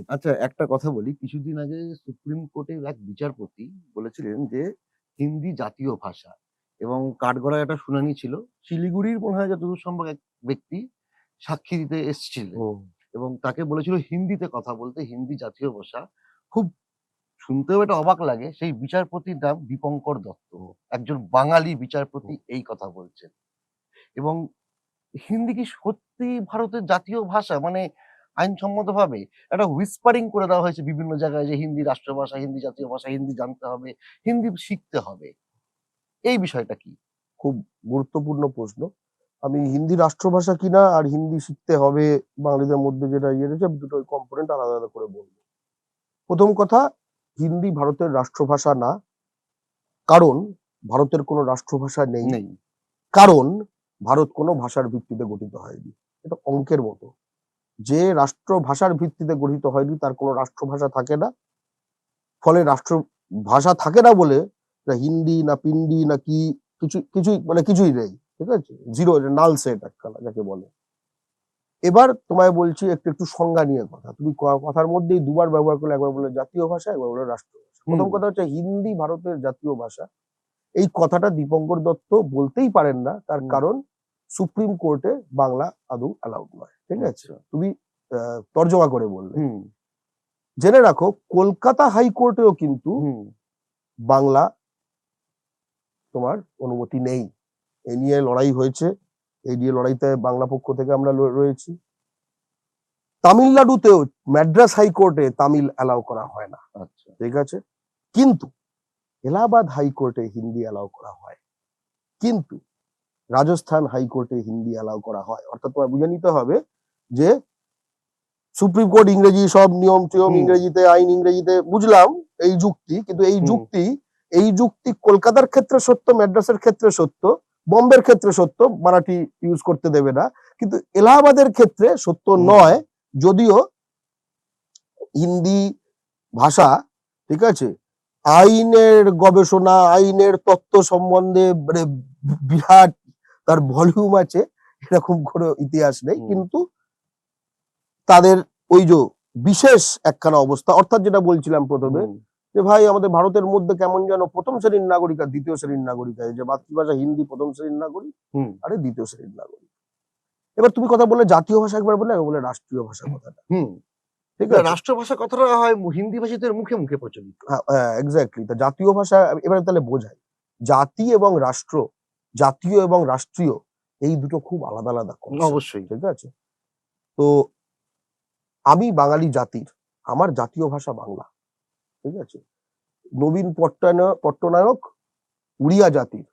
আচ্ছা, একটা কথা বলি। কিছুদিন আগে সুপ্রিম কোর্টের এক বিচারপতি বলেছিলেন যে, হিন্দি জাতীয় ভাষা এবং কাঠগড়ায় একটা শুনানি ছিল। শিলিগুড়ির মনে হয় যতদূর সম্ভব এক ব্যক্তি সাক্ষী দিতে এসছিলেন হুম, এবং তাকে বলেছিল হিন্দিতে কথা বলতে, হিন্দি জাতীয় ভাষা। খুব শুনতেও এটা অবাক লাগে। সেই বিচারপতির নাম দীপঙ্কর দত্ত। একজন বাঙালি বিচারপতি হুম। এই কথা বলছেন এবং হিন্দি কি সত্যিই ভারতের জাতীয় ভাষা? মানে আইনসম্মতভাবে একটা হুইসপারিং করে দেওয়া হয়েছে বিভিন্ন জায়গায় যে হিন্দি রাষ্ট্রভাষা, হিন্দি জাতীয় ভাষা, হিন্দি জানতে হবে, হিন্দি শিখতে হবে। এই বিষয়টা কি? খুব গুরুত্বপূর্ণ প্রশ্ন। আমি হিন্দি রাষ্ট্রভাষা কিনা আর হিন্দি শিখতে হবে বাঙালিদের মধ্যে যেটা ইয়ে রয়েছে, দুটোই কম্পোনেন্ট আলাদা আলাদা করে বলবো। প্রথম কথা, হিন্দি ভারতের রাষ্ট্রভাষা না, কারণ ভারতের কোনো রাষ্ট্রভাষা নেই। নেই। কারণ ভারত কোনো ভাষার ভিত্তিতে গঠিত হয়নি। এটা অঙ্কের মতো। যে রাষ্ট্র ভাষার ভিত্তিতে গঠিত হয়নি তার কোনো রাষ্ট্রভাষা থাকে না। ফলে রাষ্ট্র ভাষা থাকে না বলে হিন্দি না পিন্ডি না কি কিছুই নেই। ঠিক আছে, জিরো, নাল সেট একখানা যাকে বলে। এবার তোমায় বলছি একটু একটু সংজ্ঞা নিয়ে কথা। তুমি কথার মধ্যেই দুবার ব্যবহার করলে, একবার বলে জাতীয় ভাষা, একবার বলে রাষ্ট্রভাষা। হুম, প্রথম কথা হচ্ছে হিন্দি ভারতের জাতীয় ভাষা। এই কথাটা দীপঙ্কর দত্ত বলতেই পারেন না, তার হুম, কারণ সুপ্রিম কোর্টে বাংলা আদৌ অ্যালাউড নয়। ঠিক আছে, আচ্ছা। তুমি তর্জমা করে বললে। হুম, জেনে রাখো, কলকাতা হাইকোর্টেও কিন্তু হুম, বাংলা তোমার অনুমতি নেই। এ নিয়ে লড়াই হয়েছে, এই নিয়ে লড়াইতে বাংলা পক্ষ থেকে আমরা রয়েছি। তামিলনাড়ুতেও ম্যাড্রাস হাইকোর্টে তামিল অ্যালাউ করা হয় না। আচ্ছা। ঠিক আছে, কিন্তু এলাহাবাদ হাইকোর্টে হিন্দি অ্যালাউ করা হয়, কিন্তু রাজস্থান হাইকোর্টে হিন্দি অ্যালাউ করা হয়। অর্থাৎ তোমার বুঝে নিতে হবে যে সুপ্রিম কোর্ট ইংরেজি, সব নিয়ম টিয়ম হুম, ইংরেজিতে, আইন ইংরেজিতে, বুঝলাম এই যুক্তি, কিন্তু হুম, এই যুক্তি কলকাতার ক্ষেত্রে সত্য, ম্যাড্রাসের ক্ষেত্রে সত্য, বম্বের ক্ষেত্রে সত্য, মারাঠি ইউজ করতে দেবে না, কিন্তু এলাহাবাদের ক্ষেত্রে সত্য হুম, নয়। যদিও হিন্দি ভাষা, ঠিক আছে, আইনের গবেষণা, আইনের তত্ত্ব সম্বন্ধে মানে বিরাট তার ভলিউম আছে, এরকম কোনো ইতিহাস নেই। হুম, কিন্তু তাদের ওই যে বিশেষ একখানা অবস্থা, অর্থাৎ যেটা বলছিলাম প্রথমে, হুম, যে ভাই আমাদের ভারতের মধ্যে কেমন যেন প্রথম শ্রেণীর নাগরিক আর দ্বিতীয় শ্রেণীর নাগরিক আছে, যে মাতৃভাষা হিন্দি প্রথম শ্রেণীর নাগরিক, হুম, আরে দ্বিতীয় শ্রেণীর নাগরিক। এবার তুমি কথা বললে জাতীয় ভাষা, একবার বলে, একবার বলে রাষ্ট্রীয় ভাষা কথাটা। হুম। ঠিক না, আছে, রাষ্ট্রভাষা কথাটা হয় হিন্দি ভাষীদের মুখে, মুখে প্রচলিত। হ্যাঁ হ্যাঁ, এক্স্যাক্টলি। তা জাতীয় ভাষা এবারে তাহলে বোঝাই, জাতি এবং রাষ্ট্র, জাতীয় এবং রাষ্ট্রীয়, এই দুটো খুব আলাদা আলাদা কনসেপ্ট। অবশ্যই। ঠিক আছে, তো আমি বাঙালি জাতির, আমার জাতীয় ভাষা বাংলা। ঠিক আছে, নবীন পট্টনায়ক উড়িয়া জাতির,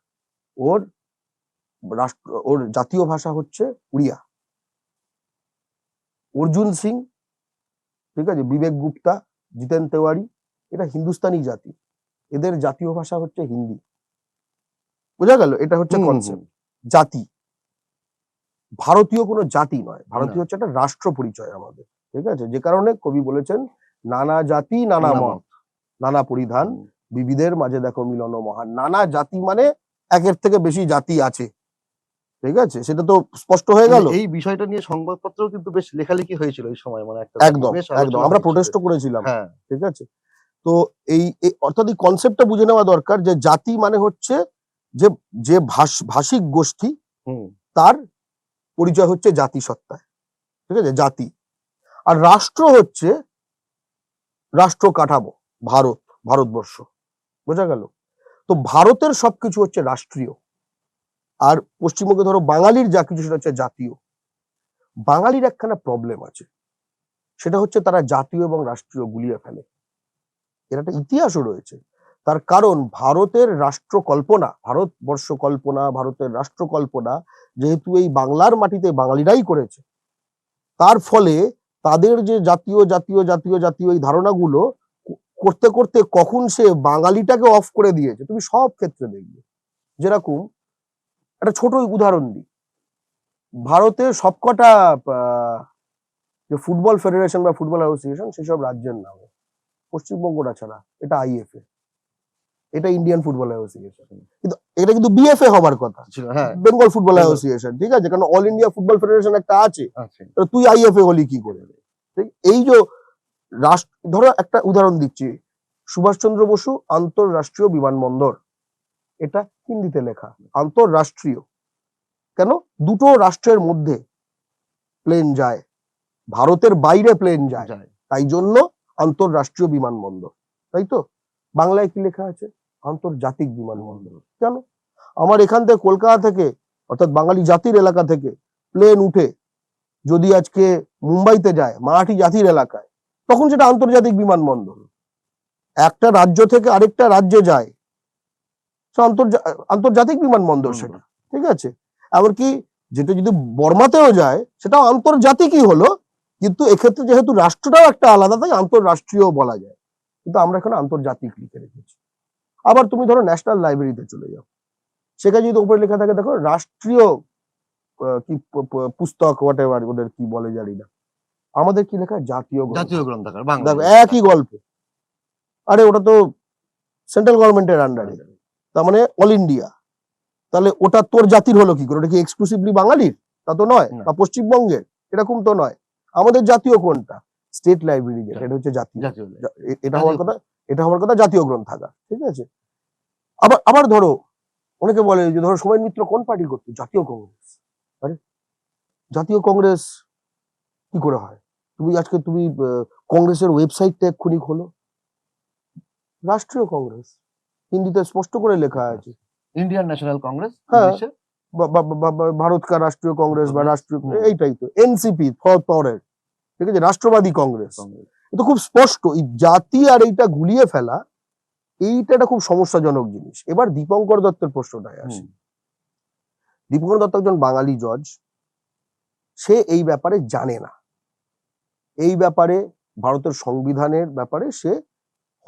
ওর ওর জাতীয় ভাষা হচ্ছে উড়িয়া। অর্জুন সিং, ঠিক আছে, বিবেক গুপ্তা, জিতেন তেওয়ারি, এটা হিন্দুস্তানি জাতি, এদের জাতীয় ভাষা হচ্ছে হিন্দি। বোঝা গেল, এটা হচ্ছে হুম, হুম, হুম। কনসেপ্ট। জাতি, ভারতীয় কোনো জাতি নয়, না, ভারতীয় হচ্ছে একটা রাষ্ট্র পরিচয় আমাদের। ঠিক আছে, যে কারণে কবি বলেছেন, নানা জাতি নানা নানা মত, মত। নানা পরিধান, হুম। বিবিধের মাঝে দেখো মিলন মহান। নানা জাতি মানে একের থেকে বেশি জাতি আছে। ঠিক আছে, সেটা তো স্পষ্ট হয়ে মানে গেল। এই বিষয়টা নিয়ে সংবাদপত্রেও কিন্তু বেশ লেখালেখি হয়েছিল ওই সময়, মানে একটা দাঁড়িয়ে একদম বেশ একদম, আলোচনা আমরা হয়েছিল। প্রোটেস্টও করেছিলাম। হ্যাঁ, ঠিক আছে, তো অর্থাৎ এই কনসেপ্টটা বুঝে নেওয়া দরকার, যে জাতি মানে হচ্ছে যে যে ভাষিক গোষ্ঠী, হুম, তার পরিচয় হচ্ছে জাতিসত্তায়। ঠিক আছে, জাতি। আর রাষ্ট্র হচ্ছে রাষ্ট্র কাঠামো, ভারত, ভারতবর্ষ। বোঝা গেল, তো ভারতের সবকিছু হচ্ছে রাষ্ট্রীয়, আর পশ্চিমবঙ্গে ধরো বাঙালির যা কিছু সেটা হচ্ছে জাতীয়। বাঙালির একখানা প্রবলেম আছে, সেটা হচ্ছে তারা জাতীয় এবং রাষ্ট্রীয় গুলিয়ে ফেলে। এর একটা ইতিহাসও রয়েছে। তার কারণ ভারতের রাষ্ট্র কল্পনা, ভারতবর্ষ কল্পনা, ভারতের রাষ্ট্র কল্পনা যেহেতু এই বাংলার মাটিতে বাঙালিরাই করেছে, তার ফলে তাদের যে জাতীয় জাতীয় জাতীয় জাতীয় এই ধারণাগুলো করতে করতে কখন সে বাঙালিটাকে অফ করে দিয়েছে, তুমি সব ক্ষেত্রে দেখবে। যেরকম একটা ছোট উদাহরণ দিই, ভারতের সবকটা যে ফুটবল ফেডারেশন বা ফুটবল অ্যাসোসিয়েশন, সেসব রাজ্যের নামে, পশ্চিমবঙ্গটা ছাড়া, এটা আইএফএ, এটা ইন্ডিয়ান ফুটবল অ্যাসোসিয়েশন, কিন্তু এটা কিন্তু বিএফএ হবার কথা, ছিল। হ্যাঁ, বেঙ্গল ফুটবল বেঙ্গল অ্যাসোসিয়েশন। ঠিক আছে, কারণ অল ইন্ডিয়া ফুটবল ফেডারেশন একটা আছে, আছে। তুই আইএফএ হলি কি করে? ঠিক, এই যে ধরো একটা উদাহরণ দিচ্ছি, সুভাষচন্দ্র বসু আন্তঃরাষ্ট্রীয় বিমানবন্দর, এটা হিন্দিতে লেখা আন্তঃরাষ্ট্রীয়। কেন? দুটো রাষ্ট্রের মধ্যে প্লেন যায়, ভারতের বাইরে প্লেন যায়, যায়। তাই জন্য আন্তঃরাষ্ট্রীয় বিমানবন্দর। তাই তো? বাংলায় কি লেখা আছে? আন্তর্জাতিক বিমানবন্দর। কেন? আমার এখান থেকে কলকাতা থেকে, অর্থাৎ বাঙালি জাতির এলাকা থেকে প্লেন উঠে যদি আজকে মুম্বাইতে যায়, মারাঠি জাতির এলাকায়, তখন সেটা আন্তর্জাতিক বিমানবন্দর। একটা রাজ্য থেকে আরেকটা রাজ্যে যায়, আন্তর্জাতিক বিমানবন্দর সেটা। ঠিক আছে? এমনকি যেটা যদি বর্মাতেও যায়, সেটাও আন্তর্জাতিকই হলো, কিন্তু এক্ষেত্রে যেহেতু রাষ্ট্রটাও একটা আলাদা, তাই আন্তঃরাষ্ট্রীয় বলা যায়। কিন্তু আমরা এখানে আন্তর্জাতিক লিখে রেখেছি। আবার তুমি ধরো ন্যাশনাল লাইব্রেরিতে চলে যাও, সেখানে যদি উপরে লেখা থাকে দেখো রাষ্ট্রীয় কি পুস্তক, হোয়াট এভার ওদের কি বলে জানি না, আমাদের কি লেখা? জাতীয় জাতীয় গ্রন্থাগার দেখো বাংলা। একই গল্প। আরে ওটা তো সেন্ট্রাল গভর্নমেন্টের আন্ডারে, তার মানে অল ইন্ডিয়া। তাহলে ওটা তোর জাতির হলো কি করে? ওটা কি এক্সক্লুসিভলি বাঙালির? তা তো নয়। না। বা পশ্চিমবঙ্গের? এরকম তো নয়। আমাদের জাতীয় কোনটা? স্টেট লাইব্রেরি, যেটা এটা হচ্ছে জাতীয়। জাতীয় এটা হওয়ার কথা, এটা হওয়ার কথা জাতীয় গ্রন্থাগার। ঠিক আছে? আবার আবার ধরো অনেকে বলে যে ধরো সোমেন মিত্র কোন পার্টি করতো? জাতীয় কংগ্রেস। আরে জাতীয় কংগ্রেস কি করে হয়? তুমি আজকে তুমি কংগ্রেসের ওয়েবসাইটটা এক্ষুনি খোলো, রাষ্ট্রীয় কংগ্রেস, হিন্দিতে স্পষ্ট করে লেখা আছে। ইন্ডিয়ান ন্যাশনাল কংগ্রেস, হ্যাঁ। ইংলিশে ভারত কা রাষ্ট্রীয় কংগ্রেস বা রাষ্ট্রীয়, হুম। এইটাই তো এনসিপি পরের। ঠিক আছে? রাষ্ট্রবাদী কংগ্রেস। কংগ্রেস। কিন্তু খুব স্পষ্ট এই জাতি আর এইটা গুলিয়ে ফেলা, এইটা একটা খুব সমস্যাজনক জিনিস। এবার দীপঙ্কর দত্তের প্রশ্নটায় আসি। দীপঙ্কর দত্ত একজন বাঙালি জজ, সে এই ব্যাপারে জানে না। এই ব্যাপারে ভারতের সংবিধানের ব্যাপারে সে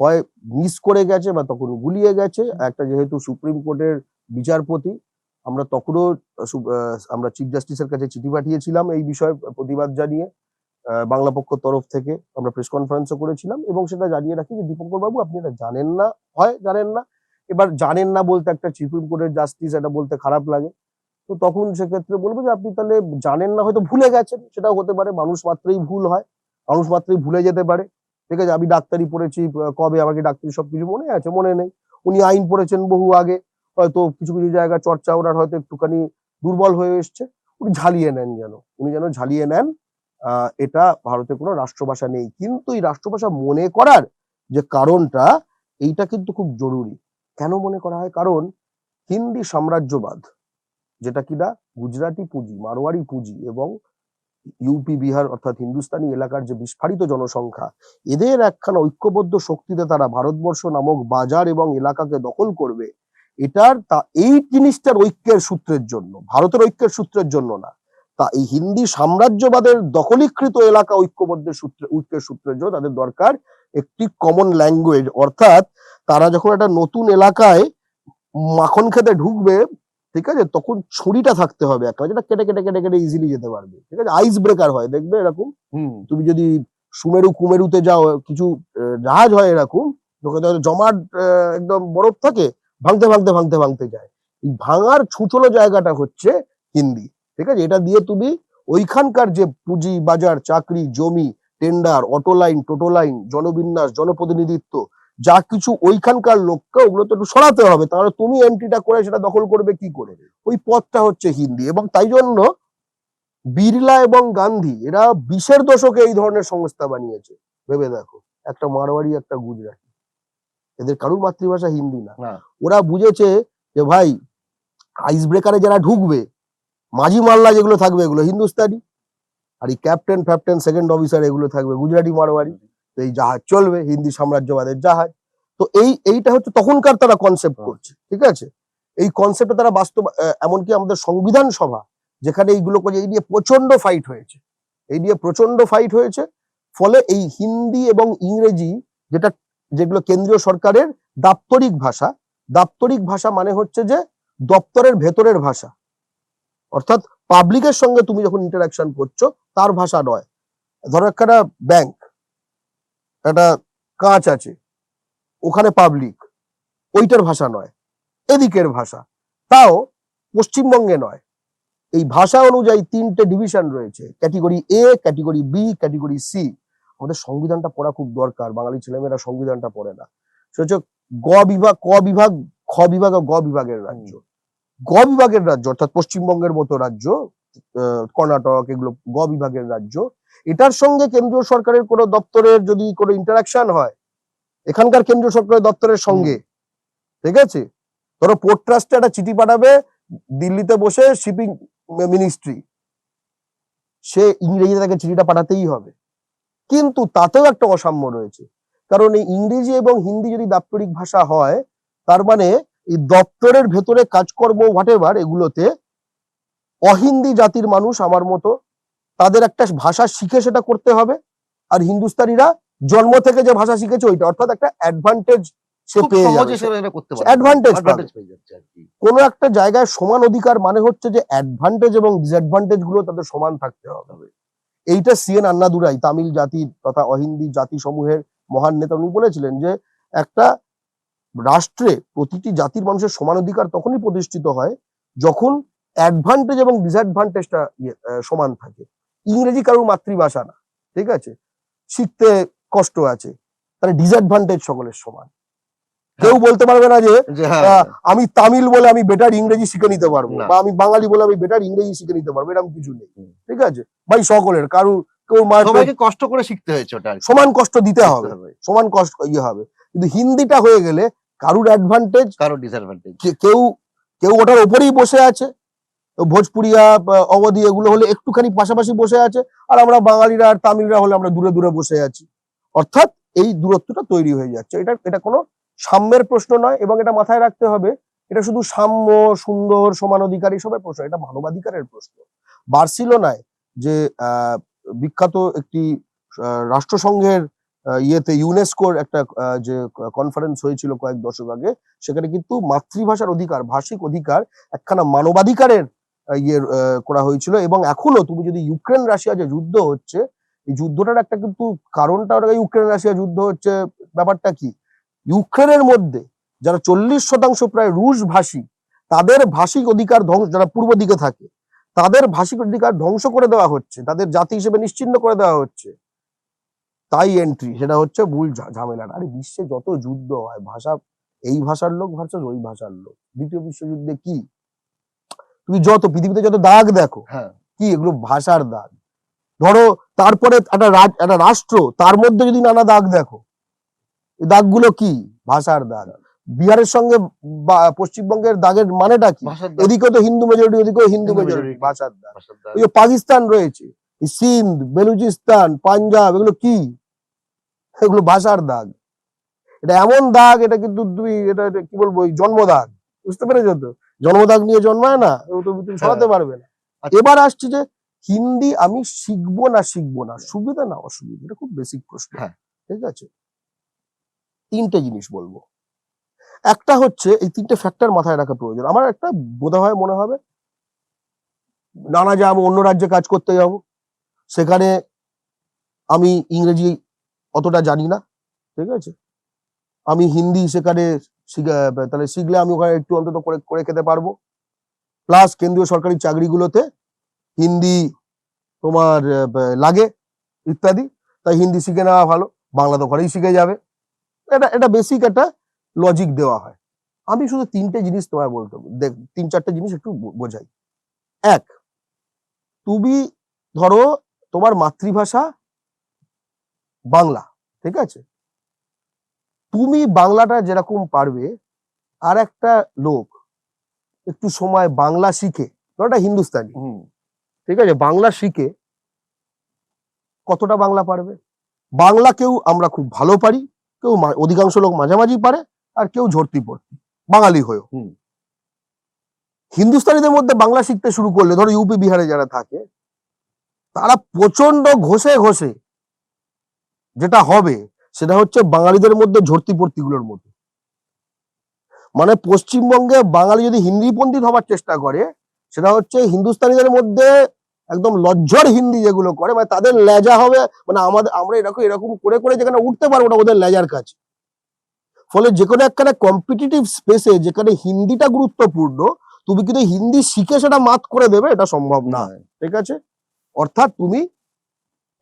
হয় মিস করে গেছে বা তখন গুলিয়ে গেছে। একটা যেহেতু সুপ্রিম কোর্টের বিচারপতি, আমরা তখনও আমরা চিফ জাস্টিসের কাছে চিঠি পাঠিয়েছিলাম এই বিষয়ে প্রতিবাদ জানিয়ে, বাংলা পক্ষ তরফ থেকে আমরা প্রেস কনফারেন্সও করেছিলাম, এবং সেটা জানিয়ে রাখি যে দীপঙ্কর বাবু আপনি এটা জানেন না, হয় জানেন না। এবার জানেন না বলতে একটা সুপ্রিম কোর্টের জাস্টিস, এটা বলতে খারাপ লাগে। তো তখন সেক্ষেত্রে বলবো যে আপনি তাহলে জানেন না, হয়তো ভুলে গেছেন, সেটাও হতে পারে, মানুষ মাত্রই ভুল হয়, মানুষ মাত্রই ভুলে যেতে পারে। ঠিক আছে? আমি ডাক্তারি পড়েছি, কবে আমাকে ডাক্তারি সবকিছু মনে আছে? মনে নেই। উনি আইন পড়েছেন বহু আগে, হয়তো কিছু কিছু জায়গা চর্চা ওনার হয়তো একটুখানি দুর্বল হয়ে এসছে, উনি ঝালিয়ে নেন, উনি যেন ঝালিয়ে নেন। এটা ভারতে কোনো রাষ্ট্রভাষা নেই, কিন্তু এই রাষ্ট্রভাষা মনে করার যে কারণটা, এইটা কিন্তু খুব জরুরি। কেন মনে করা হয়? কারণ হিন্দি সাম্রাজ্যবাদ, যেটা কিনা গুজরাটি পুঁজি, মারোয়ারি পুঁজি এবং ইউপি বিহার অর্থাৎ হিন্দুস্তানি এলাকার যে বিস্ফারিত জনসংখ্যা, এদের একখানা ঐক্যবদ্ধ শক্তিতে তারা ভারতবর্ষ নামক বাজার এবং এলাকাকে দখল করবে, এই জিনিসটার ঐক্যের সূত্রের জন্য, ভারতের ঐক্যের সূত্রের জন্য না, তা এই হিন্দি সাম্রাজ্যবাদের দখলীকৃত এলাকা ঐক্যের সূত্রের জন্য তাদের দরকার একটি কমন ল্যাঙ্গুয়েজ। অর্থাৎ তারা যখন একটা নতুন এলাকায় মাখন খেতে ঢুকবে, ঠিক আছে, তখন ছুরিটা থাকতে হবে একটা, যেটা কেটে কেটে কেটে কেটে ইজিলি যেতে পারবে। ঠিক আছে? আইস ব্রেকার হয়, দেখবে এরকম। তুমি যদি সুমেরু কুমেরুতে যাও, কিছু জাহাজ হয় এরকম, জমাট একদম বরফ থাকে, ভাঙতে ভাঙতে ভাঙতে ভাঙতে যায়। এই ভাঙার ছুচলো জায়গাটা হচ্ছে হিন্দি। ঠিক আছে? এটা দিয়ে তুমি ওইখানকার যে পুঁজি, বাজার, চাকরি, জমি, টেন্ডার, অটো লাইন, টোটো লাইন, জনবিন্যাস, জনপ্রতিনিধিত্ব, যা কিছু ওইখানকার লোককে, ওগুলো তো একটু সরাতে হবে, তাহলে তুমি এন্ট্রিটা করে সেটা দখল করবে কি করে? ওই পথটা হচ্ছে হিন্দি। এবং তাই জন্য বিড়লা এবং গান্ধী এরা 20-এর দশকে এই ধরনের সংস্থা বানিয়েছে। ভেবে দেখো, একটা মারোয়ারি, একটা গুজরাটি, এদের কারুর মাতৃভাষা হিন্দি না। ওরা বুঝেছে যে ভাই, আইস ব্রেকারে যারা ঢুকবে, মাঝি মাল্লা যেগুলো থাকবে, এগুলো হিন্দুস্তানি, আর এই ক্যাপ্টেন ফ্যাপ্টেন সেকেন্ড অফিসার এগুলো থাকবে গুজরাটি মারোয়ারি। তো এই জাহাজ চলবে, হিন্দি সাম্রাজ্যবাদের জাহাজ। তো এইটা হচ্ছে তখনকার তারা কনসেপ্ট করছে। ঠিক আছে? এই কনসেপ্টে তারা বাস্তব, এমনকি আমাদের সংবিধান সভা যেখানে এইগুলো করে, এই নিয়ে প্রচন্ড ফাইট হয়েছে, ফলে এই হিন্দি এবং ইংরেজি, যেগুলো কেন্দ্রীয় সরকারের দাপ্তরিক ভাষা মানে হচ্ছে যে দপ্তরের ভেতরের ভাষা, অর্থাৎ পাবলিকের সঙ্গে তুমি যখন ইন্টারাকশন করছো তার ভাষা নয়। ধরো একটা ব্যাংক, একটা কাঁচ আছে, ওখানে পাবলিক, ওইটার ভাষা নয়, এদিকের ভাষা, তাও পশ্চিমবঙ্গে নয়। এই ভাষা অনুযায়ী 3টে ডিভিশন রয়েছে, ক্যাটেগরি এ, ক্যাটেগরি বি, ক্যাটেগরি সি। আমাদের সংবিধানটা পড়া খুব দরকার, বাঙালি ছেলেমেয়েরা সংবিধানটা পড়ে না। সে হচ্ছে গ বিভাগ, ক বিভাগ, খ বিভাগ ও গ বিভাগের রাজ্য। গ বিভাগের রাজ্য অর্থাৎ পশ্চিমবঙ্গের মতো রাজ্য, কর্ণাটক, এগুলো গ বিভাগের রাজ্য। এটার সঙ্গে কেন্দ্রীয় সরকারের কোনো দপ্তরের যদি কোনো ইন্টারাকশন হয় এখানকার কেন্দ্রীয় সরকারের দপ্তরের সঙ্গে, ঠিক আছে, ধরো পোর্ট ট্রাস্টে একটা চিঠি পাঠাবে দিল্লিতে বসে শিপিং মিনিস্ট্রি, সে ইংরেজিতে তাকে চিঠিটা পাঠাতেই হবে। কিন্তু তাতেও একটা অসাম্য রয়েছে, কারণ এই ইংরেজি এবং হিন্দি যদি দাপ্তরিক ভাষা হয় তার মানে এই দপ্তরের ভেতরে কাজকর্ম হোয়াটএভার এগুলোতে অহিন্দি জাতির মানুষ আমার মতো তাদের একটা ভাষা শিখে সেটা করতে হবে, আর হিন্দুস্তানিরা জন্ম থেকে যে ভাষা শিখেছে ওইটা, অর্থাৎ একটা অ্যাডভান্টেজ সে খুব পেয়ে সহজে যাবে, সে এটা করতে পারে, অ্যাডভান্টেজ অ্যাডভান্টেজ পেয়ে যাচ্ছে আর কি। কোনো একটা জায়গায় সমান অধিকার মানে হচ্ছে যে অ্যাডভান্টেজ এবং ডিসঅ্যাডভান্টেজ গুলো তাদের সমান থাকতে হবে। এইটা সিএন আন্নাদুরাই তামিল জাতি তথা অহিন্দি জাতি সমূহের মহান নেতা উনি বলেছিলেন যে একটা রাষ্ট্রে প্রতিটি জাতির মানুষের সমান অধিকার তখনই প্রতিষ্ঠিত হয় যখন অ্যাডভান্টেজ এবং ডিসঅ্যাডভান্টেজটা সমান থাকে। ইংরেজি কারোর মাতৃভাষা না, ঠিক আছে, শিখতে কষ্ট আছে, তাহলে ডিসঅ্যাডভান্টেজ সকলের সমান। কেউ বলতে পারবে না যে যে হ্যাঁ, আমি তামিল বলে আমি বেটার ইংরেজি শিখে নিতে পারবো, না। বা আমি বাঙালি বলে আমি বেটার ইংরেজি শিখে নিতে পারবো, এরকম কিছু নেই, হুম। ঠিক আছে ভাই, সকলের কেউ মায়ের সবাইকে কষ্ট করে শিখতে হয়েছে ওটা আর কি। সমান কষ্ট দিতে শিখতে হবে, হবে, সমান কষ্ট হবে। কিন্তু হিন্দিটা হয়ে গেলে কারুর অ্যাডভান্টেজ, কারো ডিসঅ্যাডভান্টেজ। কেউ কেউ ওটার ওপরেই বসে আছে, ভোজপুরিয়া অবধি এগুলো হলে একটুখানি পাশাপাশি বসে আছে, আর আমরা বাঙালিরা আর তামিলরা হলে আমরা দূরে দূরে বসে আছি। অর্থাৎ এই দূরত্বটা তৈরি হয়ে যাচ্ছে। এটা কোনো সাম্যের প্রশ্ন নয়, এবং এটা মাথায় রাখতে হবে এটা শুধু সাম্য, সুন্দর, সমান অধিকার এসবের প্রশ্ন, এটা মানবাধিকারের প্রশ্ন। বার্সিলোনায় যে বিখ্যাত একটি রাষ্ট্রসংঘের ইয়েতে ইউনেস্কোর একটা যে কনফারেন্স হয়েছিল কয়েক দশক আগে, সেখানে কিন্তু মাতৃভাষার অধিকার, ভাষিক অধিকার একখানা মানবাধিকারের করা হয়েছিল। এবং এখনো তুমি যদি ইউক্রেন রাশিয়া যে যুদ্ধ হচ্ছে, এই যুদ্ধটার একটা কিন্তু কারণটা ইউক্রেন রাশিয়া যুদ্ধ হচ্ছে, ব্যাপারটা কি, ইউক্রেনের মধ্যে যারা 40% প্রায় রুশ ভাষী, তাদের ভাষিক অধিকার ধ্বংস, যারা পূর্ব দিকে থাকে তাদের ভাষিক অধিকার ধ্বংস করে দেওয়া হচ্ছে, তাদের জাতি হিসেবে নিশ্চিহ্ন করে দেওয়া হচ্ছে। তাই এন্ট্রি, সেটা হচ্ছে মূল ঝামেলা। আরে বিশ্বে যত যুদ্ধ হয় ভাষা, এই ভাষার লোক ভার্সেস ওই ভাষার লোক। দ্বিতীয় বিশ্বযুদ্ধে কি তুমি যত পৃথিবীতে যত দাগ দেখো, হ্যাঁ, কি এগুলো ভাষার দাগ। ধরো তারপরে একটা রাষ্ট্র, তার মধ্যে যদি নানা দাগ দেখো, এই দাগগুলো কি, ভাষার দাগ। বিহারের সঙ্গে পশ্চিমবঙ্গের দাগের মানেটা কি, ভাষার দাগ, এদিকে তো হিন্দু মেজরিটি, ওদিকেও হিন্দু হিন্দু মেজরিটি, majority, ভাষার দাগ। ভাষার দাগ। ওই যে পাকিস্তান রয়েছে, এই সিন্ধ, বেলুচিস্তান, পাঞ্জাব, এগুলো কি, এগুলো ভাষার দাগ। এটা এমন দাগ, এটা কিন্তু তুমি এটা কি বলবো, জন্মদাগ, বুঝতে পেরেছো তো, জন্মদাগ নিয়ে জন্মায় না, তুমি সরাতে পারবে না। আচ্ছা। এবার আসছে যে হিন্দি আমি শিখবো না সুবিধা না অসুবিধা, এটা খুব বেসিক প্রশ্ন। হ্যাঁ। ঠিক আছে, তিনটে জিনিস বলবো। একটা হচ্ছে এই তিনটে ফ্যাক্টর মাথায় রাখা প্রয়োজন। আমার একটা বোধহয় মনে হবে নানা যে আমি অন্য রাজ্যে কাজ করতে যাব, সেখানে আমি ইংরেজি অতটা জানি না, ঠিক আছে, আমি হিন্দি সেখানে তাহলে শিখলে আমি ওখানে একটু অন্তত করে খেতে পারবো। প্লাস কেন্দ্রীয় সরকারি চাকরিগুলোতে হিন্দি তোমার লাগে ইত্যাদি, তাই হিন্দি শিখে নেওয়া ভালো, বাংলা তো ঘরেই শিখে যাবে। এটা বেসিক একটা লজিক দেওয়া হয়। আমি শুধু তিনটে জিনিস তোমায় বলতে, তিন চারটে জিনিস একটু বোঝাই। এক, তুমি ধরো তোমার মাতৃভাষা বাংলা, ঠিক আছে, তুমি বাংলাটা যেরকম পারবে, আর একটা লোক একটু সময় বাংলা শিখে, ধরো একটা হিন্দুস্তানি, ঠিক আছে, বাংলা শিখে কতটা বাংলা পারবে? বাংলা কেউ আমরা খুব ভালো পারি, কেউ অধিকাংশ লোক মাঝামাঝি পারে, আর কেউ ঝর্তি পড়তি বাঙালি হয়েও। হিন্দুস্তানিদের মধ্যে বাংলা শিখতে শুরু করলে, ধরো ইউপি বিহারে যারা থাকে, তারা প্রচন্ড ঘষে ঘষে যেটা হবে সেটা হচ্ছে বাঙালিদের মধ্যে ঝর্তি পড়তি গুলোর মতো। মানে পশ্চিমবঙ্গে বাঙালি যদি হিন্দি পন্ডিত হবার চেষ্টা করে, সেটা হচ্ছে হিন্দুস্তানিদের মধ্যে একদম লজ্জর হিন্দি যেগুলো করে, মানে তাদের লেজা হবে, মানে আমরা এরকম করে করে যেখানে উঠতে পারবো না ওদের লেজার কাছে। ফলে যে কোনো একটা কম্পিটিটিভ স্পেসে যেখানে হিন্দিটা গুরুত্বপূর্ণ, তুমি কিন্তু হিন্দি শিখে সেটা মাত করে দেবে, এটা সম্ভব না, ঠিক আছে। অর্থাৎ তুমি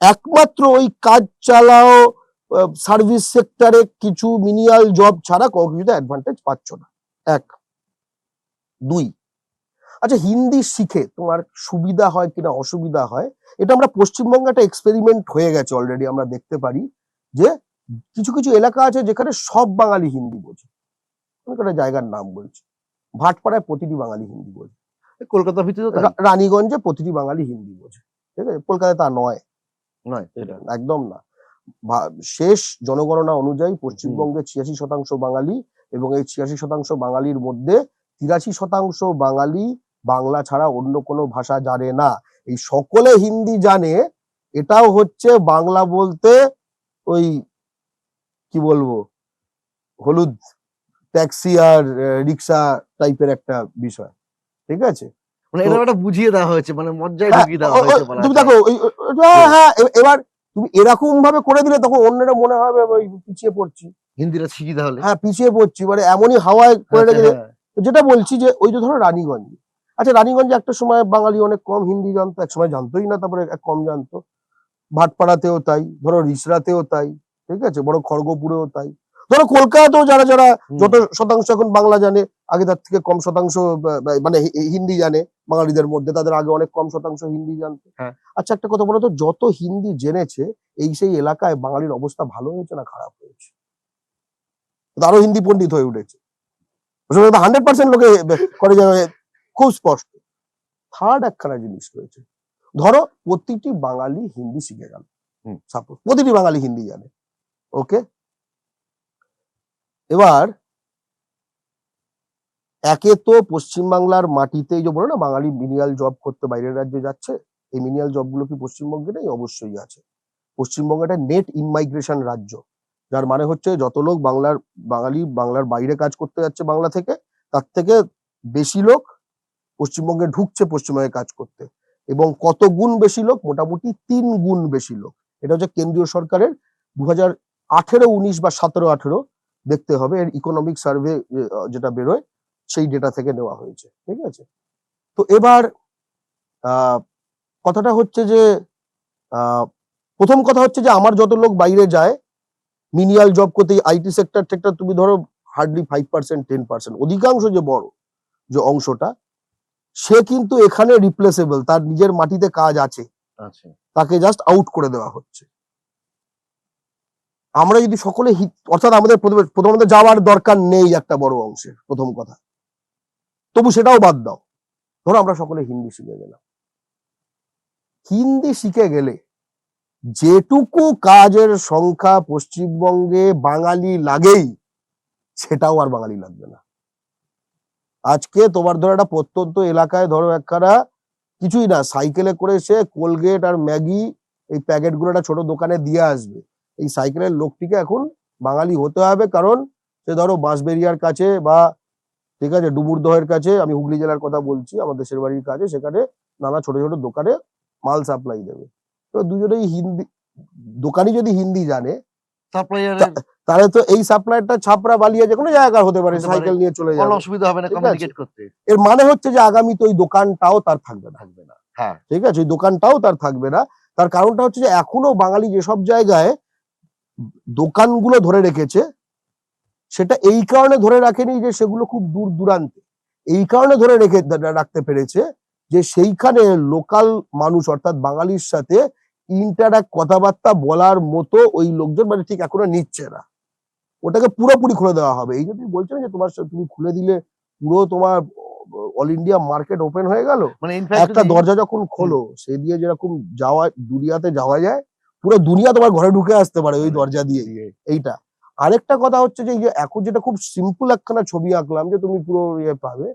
একমাত্র ওই কাজ চালাও সার্ভিস সেক্টরে কিছু মিনিয়াল জব ছাড়া কোনো কিছুতে অ্যাডভান্টেজ পাচ্ছ না। এক। দুই, আচ্ছা হিন্দি শিখে তোমার সুবিধা হয় কিনা অসুবিধা হয়, এটা আমরা পশ্চিমবঙ্গে একটা এক্সপেরিমেন্ট হয়ে গেছে অলরেডি। আমরা দেখতে পারি যে কিছু কিছু এলাকা আছে যেখানে সব বাঙালি হিন্দি বোঝে। আমি একটা জায়গার নাম বলছি, ভাটপাড়ায় প্রতিটি বাঙালি হিন্দি বোঝে, কলকাতার ভিতরে তাই রানীগঞ্জে প্রতিটি বাঙালি হিন্দি বোঝে, ঠিক আছে? কলকাতায় তা নয়, নয় সেটা একদম না। শেষ জনগণনা অনুযায়ী পশ্চিমবঙ্গে ৮৬% বাঙালি, এবং এই ৮৬% বাঙালির মধ্যে ৮৩% বাঙালি বাংলা ছাড়া অন্য কোনো ভাষা জানে না। এই সকলে হিন্দি জানে, এটাও হচ্ছে বাংলা বলতে ওই কি বলবো হলুদ ট্যাক্সি আর রিক্সা টাইপের একটা বিষয়, ঠিক আছে? মানে এটা একটা বুঝিয়ে দেওয়া হয়েছে, মানে মজ্জায় ঢুকিয়ে দেওয়া হয়েছে বলা তুমি যায়। দেখো এবার তুমি এরকম ভাবে করে দিলে তখন অন্যরা মনে হবে ওই পিছিয়ে পড়ছি, হিন্দিটা শিখি তাহলে। হ্যাঁ পিছিয়ে পড়ছি, মানে এমনই হাওয়ায় করে আচ্ছা, রেখে। হ্যাঁ। যেটা বলছি যে ওই যে ধরো রানীগঞ্জ, আচ্ছা রানীগঞ্জে একটা সময় বাঙালি অনেক কম হিন্দি জানতো, এক সময় জানতোই না, তারপরে কম জানতো। ভাটপাড়াতেও তাই, ধরো রিসরাতেও তাই, ঠিক আছে, বড় খড়গপুরেও তাই, ধরো কলকাতাতেও যারা যারা যত শতাংশ এখন বাংলা জানে, আগে তার থেকে কম শতাংশ মানে হিন্দি জানে বাঙালিদের মধ্যে, তাদের আগে অনেক কম শতাংশ হিন্দি জানতো। হ্যাঁ। আচ্ছা একটা কথা বলো তো, যত হিন্দি জেনেছে এই সেই এলাকায় বাঙালির অবস্থা ভালো হয়েছে না খারাপ হয়েছে? আরো হিন্দি পণ্ডিত হয়ে উঠেছে, 100% লোকে করে যাবে, খুব স্পষ্ট। থার্ড একখানা জিনিস রয়েছে, ধরো প্রতিটি বাঙালি হিন্দি শিখে গেল, সাপোজ প্রতিটি বাঙালি হিন্দি জানে, ওকে। এবার একে তো পশ্চিমবাংলার মাটিতে এই যে বলো না বাঙালি মিনিয়াল জব করতে বাইরের রাজ্যে যাচ্ছে, এই মিনিয়াল জবগুলো কি পশ্চিমবঙ্গে নেই? অবশ্যই আছে। পশ্চিমবঙ্গ একটা নেট ইনমাইগ্রেশন রাজ্য, যার মানে হচ্ছে যত লোক বাঙালি বাংলার বাইরে কাজ করতে যাচ্ছে বাংলা থেকে, তার থেকে বেশি লোক পশ্চিমবঙ্গে ঢুকছে পশ্চিমবঙ্গে কাজ করতে, এবং কত গুণ বেশি লোক? মোটামুটি ৩ গুণ বেশি লোক। এটা হচ্ছে কেন্দ্রীয় সরকারের 2018-19 বা 17-18 দেখতে হবে, এর ইকোনমিক সার্ভে যেটা বেরোয় সেই ডেটা থেকে নেওয়া হয়েছে, ঠিক আছে? তো এবার কথাটা হচ্ছে যে প্রথম কথা হচ্ছে যে আমার যত লোক বাইরে যায় মিনিয়াল জব করতে, আইটি সেক্টর থেকে তুমি ধরো হার্ডলি 5% 10%, অধিকাংশ যে বড় যে অংশটা, সে কিন্তু এখানে রিপ্লেসেবল, তার নিজের মাটিতে কাজ আছে, তাকে জাস্ট আউট করে দেওয়া হচ্ছে। আমরা যদি সকলে অর্থাৎ আমাদের প্রথমত যাওয়ার দরকার নেই একটা বড় অংশের, প্রথম কথা। তবু সেটাও বাদ দাও, ধরো আমরা সকলে হিন্দি শিখে গেলাম, হিন্দি শিখে গেলে যেটুকু কাজের সংখ্যা পশ্চিমবঙ্গে বাঙালি লাগেই, সেটাও আর বাঙালি লাগবে না। আজকে তোমার ধরো একটা প্রত্যন্ত এলাকায় ধরো একখানা কিছুই না, সাইকেলে করে সে কোলগেট আর ম্যাগি এই প্যাকেট গুলো একটা ছোট দোকানে দিয়ে আসবে, এই সাইকেলের লোকটিকে এখন বাঙালি হতে হবে, কারণ সে ধরো বাঁশবেরিয়ার কাছে বা ঠিক আছে ডুমুরদহের কাছে, আমি হুগলি জেলার কথা বলছি, আমার দেশের বাড়ির কাছে, সেখানে নানা ছোট ছোট দোকানে মাল সাপ্লাই দেবে। তো দুজনেই হিন্দি, দোকানি যদি হিন্দি জানে তাহলে তো এই সাপ্লাইটা ছাপড়া বালিয়া যে কোনো জায়গা হতে পারে, সাইকেল নিয়ে চলে যাবে, অসুবিধা হবে না কমিউনিকেট করতে। এর মানে হচ্ছে যে আগামীতে ওই দোকানটাও তার থাকবে না, হ্যাঁ ঠিক আছে, ওই দোকানটাও তার থাকবে না। তার কারণটা হচ্ছে যে এখনো বাঙালি যেসব জায়গায় দোকানগুলো ধরে রেখেছে, সেটা এই কারণে ধরে রাখেনি যে সেগুলো খুব দূর দূরান্তে, এই কারণে ধরে রাখতে পেরেছে যে সেইখানে লোকাল মানুষ অর্থাৎ বাঙালির সাথে ইন্টারঅ্যাক্ট কথাবার্তা বলার মতো ওই লোকজন মানে ঠিক এখনো নিচ্ছে না, ওটাকে পুরোপুরি খুলে দেওয়া হবে। এই যে তুমি বলছো না যে তুমি খুলে দিলে পুরো তোমার অল ইন্ডিয়া মার্কেট ওপেন হয়ে গেল, মানে একটা দরজা যখন খোলো সে দিয়ে যেরকম যাওয়া দুনিয়াতে যাওয়া যায়, পুরো দুনিয়া তোমার ঘরে ঢুকে আসতে পারে ওই দরজা দিয়ে। এইটা আরেকটা কথা হচ্ছে যে এখন যেটা খুব সিম্পল একখানা ছবি আঁকলাম যে তুমি পুরো ইয়ে পাবে,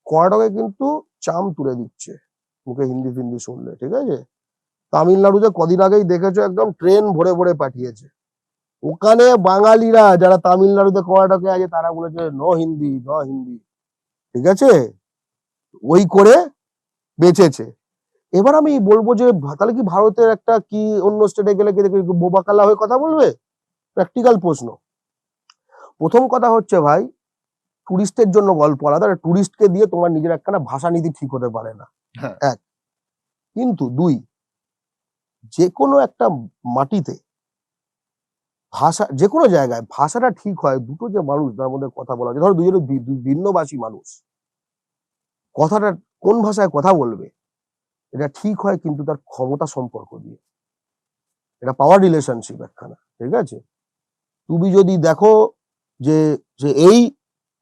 কর্ণাটকে কিন্তু চাম তুলে দিচ্ছে মুখে হিন্দি ফিন্দি শুনলে, ঠিক আছে? তামিলনাড়ুতে কদিন আগেই দেখেছো একদম ট্রেন ভরে ভরে পাঠিয়েছে, ওখানে বাঙালিরা যারা তামিলনাড়ুতে কর্ণাটকে আছে তারা বলেছে নো হিন্দি নো হিন্দি, ঠিক আছে, ওই করে বেঁচেছে। এবার আমি বলবো যে তাহলে কি ভারতের একটা কি অন্য স্টেটে গেলে কি বোবাকালা হয়ে কথা বলবে? প্র্যাকটিক্যাল প্রশ্ন। প্রথম কথা হচ্ছে ভাই, টুরিস্টের জন্য গল্প আলাদা, টুরিস্টকে দিয়ে তোমার নিজের একখানা ভাষা নীতি ঠিক হতে পারে না, এক। কিন্তু দুই, যে কোনো একটা মাটিতে ভাষা, যে কোনো জায়গায় ভাষাটা ঠিক হয়, দুটো যে মানুষ তার মধ্যে কথা বলা হয়, ধরো দুজনে ভিন্নভাষী মানুষ, কথাটা কোন ভাষায় কথা বলবে এটা ঠিক হয় কিন্তু তার ক্ষমতা সম্পর্ক দিয়ে। এটা পাওয়ার রিলেশনশিপ একখানা, ঠিক আছে? তুমি যদি দেখো যে যে এই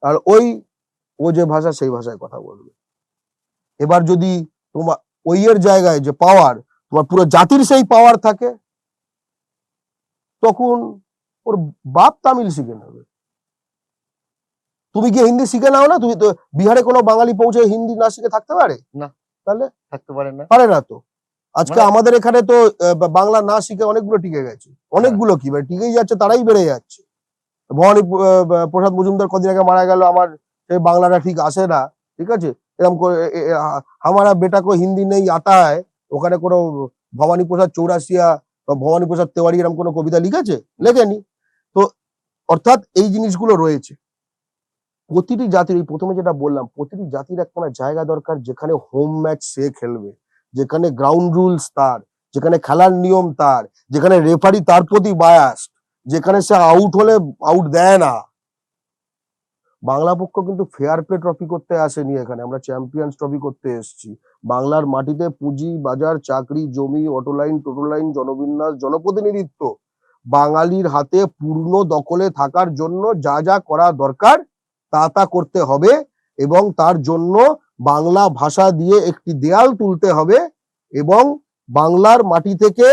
আর ওই, ও যে ভাষা সেই ভাষায় কথা বলবে। এবার যদি তোমার ওই এর জায়গায় যে পাওয়ার, তোমার পুরো জাতির সেই পাওয়ার থাকে, তখন ওর বাপ তামিল শিখে নেবে। তুমি কি হিন্দি শিখে নাও না? তুমি তো বিহারে কোনো বাঙালি পৌঁছে হিন্দি না শিখে থাকতে পারে? না, তাহলে থাকতে পারে না। পারে না তো। আজকে মানে আমাদের এখানে তো বাংলা না শিখে অনেকগুলো টিকে গেছে, অনেকগুলো কি মানে টিকেই যাচ্ছে, তারাই বেড়ে যাচ্ছে। ভবানী প্রসাদ মজুমদার কদিন আগে মারা গেল, আমার সেই বাংলাটা ঠিক আসে না, ঠিক আছে, এরকম করে হামারা বেটা কো হিন্দি নেই আতা হয়, ওখানে কোনো ভবানী প্রসাদ চৌরাসিয়া বা ভবানী প্রসাদ তেওয়ারি এরকম কোনো কবিতা লিখেছে? লেখেনি তো। অর্থাৎ এই জিনিসগুলো রয়েছে। প্রতিটি জাতির, এই প্রথমে যেটা বললাম, প্রতিটি জাতির একটা জায়গা দরকার যেখানে হোম ম্যাচ সে খেলবে, যেখানে গ্রাউন্ড রুলস তার, যেখানে খেলার নিয়ম তার, যেখানে রেফারি তার প্রতি বায়াস, যেখানে সে আউট হলে আউট দেয় না। বাংলা পক্ষ কিন্তু ফেয়ার প্লে ট্রফি করতে আসেনি এখানে, আমরা চ্যাম্পিয়ন্স ট্রফি করতে এসেছি। বাংলার মাটিতে পুঁজি বাজার, চাকরি, জমি, অটোলাইন, টোটোলাইন, জনবিন্যাস, জনপ্রতিনিধিত্ব বাঙালির হাতে পূর্ণ দখলে থাকার জন্য যা যা করা দরকার তা করতে হবে, এবং তার জন্য বাংলা ভাষা দিয়ে একটি দেয়াল তুলতে হবে, এবং বাংলার মাটি থেকে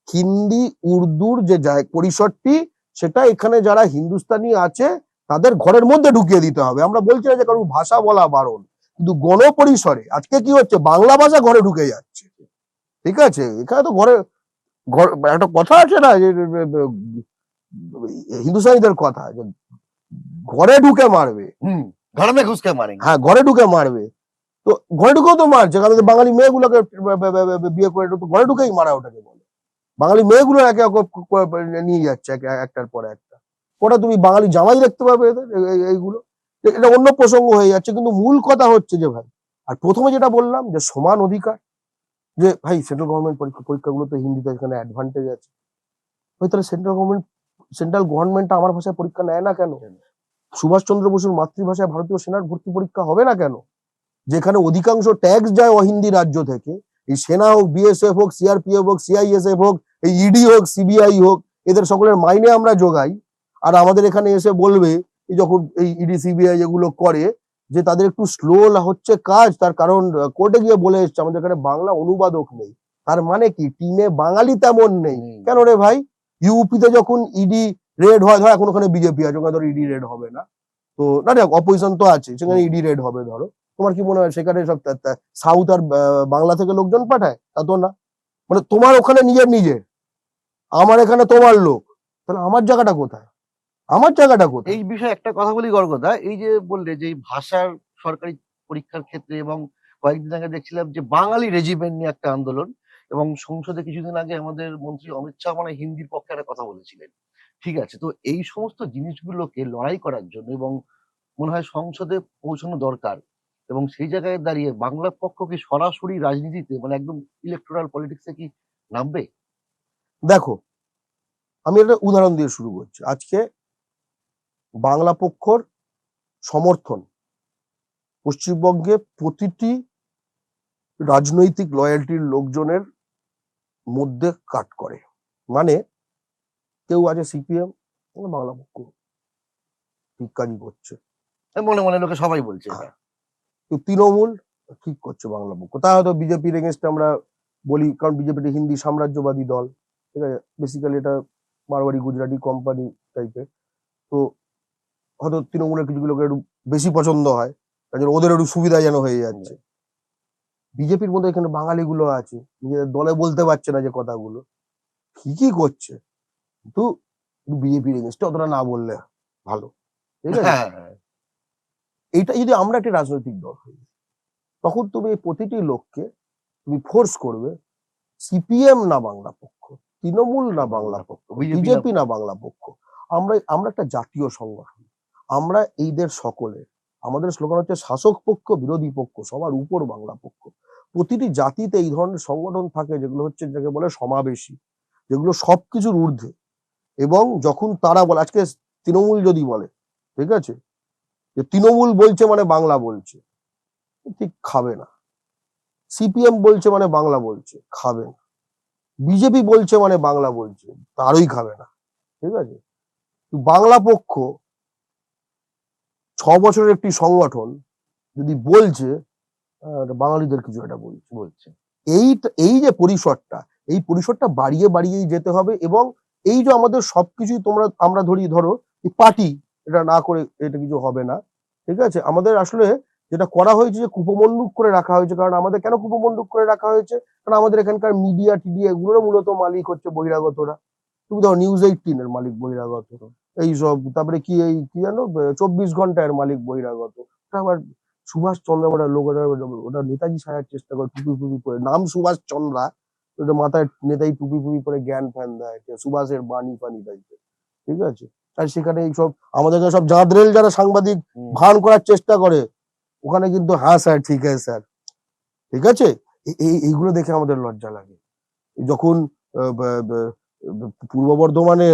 হিন্দি উর্দুর যে পরিসরটি, সেটা এখানে যারা হিন্দুস্তানি আছে তাদের ঘরের মধ্যে ঢুকিয়ে দিতে হবে। আমরা বলছি না যে কারণ ভাষা বলা বারণ, কিন্তু গণপরিসরে আজকে কি হচ্ছে, বাংলা ভাষা ঘরে ঢুকে যাচ্ছে, ঠিক আছে? এখানে তো ঘরে একটা কথা আছে না যে হিন্দুস্তানিদের কথা, যে ঘরে ঢুকে মারবে। ঘরে में घुस के मारेंगे। হ্যাঁ, ঘরে ঢুকে মারবে। তো ঘরে ঢুকেও তো মারছে, কারণ বাঙালি মেয়েগুলোকে বিয়ে করে তো ঘরে ঢুকেই মারা ওটাকে বলে। বাঙালি মেয়েগুলো একে একে নিয়ে যাচ্ছে একটার পর একটা। ওটা তুমি বাঙালি জামাই দেখতে পাবে এদের এইগুলো। এটা অন্য প্রসঙ্গ হয়ে যাচ্ছে, কিন্তু মূল কথা হচ্ছে যে ভাই, আর প্রথমে যেটা বললাম যে সমান অধিকার, যে ভাই সেন্ট্রাল গভর্নমেন্ট পরীক্ষাগুলো তো হিন্দিতে এখানে অ্যাডভান্টেজ আছে। ভাই তাহলে সেন্ট্রাল গভর্নমেন্ট আমার ভাষায় পরীক্ষা নেয় না কেন? সুভাষচন্দ্র বসুর মাতৃভাষায় ভারতীয় সেনার ভর্তি পরীক্ষা হবে না কেন? যেখানে অধিকাংশ ট্যাক্স যায় অহিন্দি রাজ্য থেকে, এই সেনা হোক, বিএসএফ হোক, সিআরপিএফ হোক, সিআইএসএফ হোক, এই ইডি হোক, সিবিআই হোক, এদের সকলের মাইনে আমরা যোগাই। আর আমাদের এখানে এসে বলবে, এই যখন এই ইডি সিবিআই এগুলো করে, যে তাদের একটু স্লো হচ্ছে কাজ, তার কারণ কোর্টে গিয়ে বলে এসছে আমাদের এখানে বাংলা অনুবাদক নেই। তার মানে কি টিমে বাঙালি তেমন নেই? কেন রে ভাই? ইউপিতে যখন ইডি রেড হয়, ধর এখন ওখানে বিজেপি আছে, ওখানে ধর ইডি রেড হবে না, তো না দেখ অপোজিশন তো আছে, সেখানে ইডি রেড হবে ধরো, তোমার কি মনে হয় সেখানে সব সাউথ আর বাংলা থেকে লোকজন পাঠায়? তা তো না। মানে তোমার ওখানে নিজের, আমার এখানে তোমার লোক, তাহলে আমার জায়গাটা কোথায়? আমার জায়গাটা কোথায়? এই বিষয়ে একটা কথা বলি গর্গদা, এই যে বললে যে এই ভাষার সরকারি পরীক্ষার ক্ষেত্রে, এবং কয়েকদিন আগে দেখছিলাম যে বাঙালি রেজিমেন্ট নিয়ে একটা আন্দোলন, এবং সংসদে কিছুদিন আগে আমাদের মন্ত্রী অমিত শাহ মানে হিন্দির পক্ষে একটা কথা বলেছিলেন। ঠিক আছে, তো এই সমস্ত জিনিসগুলোকে লড়াই করার জন্য এবং মনে হয় সংসদে পৌঁছানো দরকার, এবং সেই জায়গায় দাঁড়িয়ে বাংলা পক্ষ কি সরাসরি রাজনীতিতে মানে একদম ইলেকটোরাল পলিটিক্সে কি নামবে? দেখো, আমি একটা উদাহরণ দিয়ে শুরু করছি। আজকে বাংলা পক্ষর সমর্থন পশ্চিমবঙ্গে প্রতিটি রাজনৈতিক লয়ালটির লোকজনের মধ্যে কাট করে। মানে কেউ আছে সিপিএম, বাংলা পক্ষ ঠিক কাজই করছে। মনে মনে লোকে সবাই বলছে এটা। কেউ তৃণমূল, ঠিক করছে বাংলা পক্ষ। তা হয়তো বিজেপির এগেনস্টে আমরা বলি, কারণ বিজেপি হিন্দি সাম্রাজ্যবাদী দল, ঠিক আছে, বেসিক্যালি এটা মারওয়াড়ি গুজরাটি কোম্পানি টাইপের। তো হয়তো তৃণমূলের কিছু লোকের একটু বেশি পছন্দ হয়, তার জন্য ওদের একটু সুবিধা যেন হয়ে যাচ্ছে। বিজেপির মধ্যে এখানে বাঙালি গুলো আছে, নিজেদের দলে বলতে পারছে না যে কথাগুলো, ঠিকই করছে, কিন্তু বিজেপির এগেনস্টে অতটা না বললে ভালো, ঠিক আছে? হ্যাঁ, হ্যাঁ। এইটা যদি আমরা একটা রাজনৈতিক দল হই, তখন তুমি এই প্রতিটি লোককে তুমি ফোর্স করবে সিপিএম না বাংলা পক্ষ, তৃণমূল না বাংলা পক্ষ, বিজেপি না বাংলা পক্ষ। আমরা একটা জাতীয় সংগঠন, আমরা এইদের সকলে, আমাদের স্লোগান হচ্ছে শাসক পক্ষ বিরোধী পক্ষ সবার উপর বাংলা পক্ষ। প্রতিটি জাতিতে এই ধরনের সংগঠন থাকে যেগুলো হচ্ছে যাকে বলে সমাবেশী, যেগুলো সবকিছুর ঊর্ধ্বে। এবং যখন তারা বলে, আজকে তৃণমূল যদি বলে, ঠিক আছে, যে তৃণমূল বলছে মানে বাংলা বলছে, ঠিক খাবে না। সিপিএম বলছে মানে বাংলা বলছে, খাবে না। বিজেপি বলছে মানে বাংলা বলছে, তারই খাবে না। ঠিক আছে, বাংলা পক্ষ 6 বছরের একটি সংগঠন যদি বলছে বাঙালিদের কিছু একটা বলছে, এই এই যে পরিসরটা, এই পরিসরটা বাড়িয়ে বাড়িয়েই যেতে হবে। এবং এই যে আমাদের সবকিছুই আমরা ধরো পার্টি, এটা না করে এটা কিছু হবে না। ঠিক আছে, আমাদের আসলে যেটা করা হয়েছে যে কূপমণ্ডুক করে রাখা হয়েছে। কারণ আমাদের কেন কূপমণ্ডুক করে রাখা হয়েছে? কারণ আমাদের এখানকার মিডিয়া টিডিয়া এগুলোরও মূলত মালিক হচ্ছে বহিরাগতরা। তুমি ধরো News18 এর মালিক বহিরাগত, এইসব, তারপরে কি জানো 24 ঘন্টা এর মালিক বহিরাগত। আবার সুভাষ চন্দ্র বড় লোক, ওটা নেতাজি সাজার চেষ্টা করে টুপি ফুপি পরে, নাম সুভাষ চন্দ্রা, ওটা মাথায় নেতাজি টুপি ফুপি পরে জ্ঞান ফ্যান দেয়, সুভাষের বাণী ফানি টাইপের। ঠিক আছে, আর সেখানে এইসব আমাদের এখানে সব জাঁদরেল যারা সাংবাদিক ভান করার চেষ্টা করে, ওখানে কিন্তু হ্যাঁ স্যার ঠিক আছে স্যার, ঠিক আছে, এইগুলো দেখে আমাদের লজ্জা লাগে। যখন পূর্ব বর্ধমানে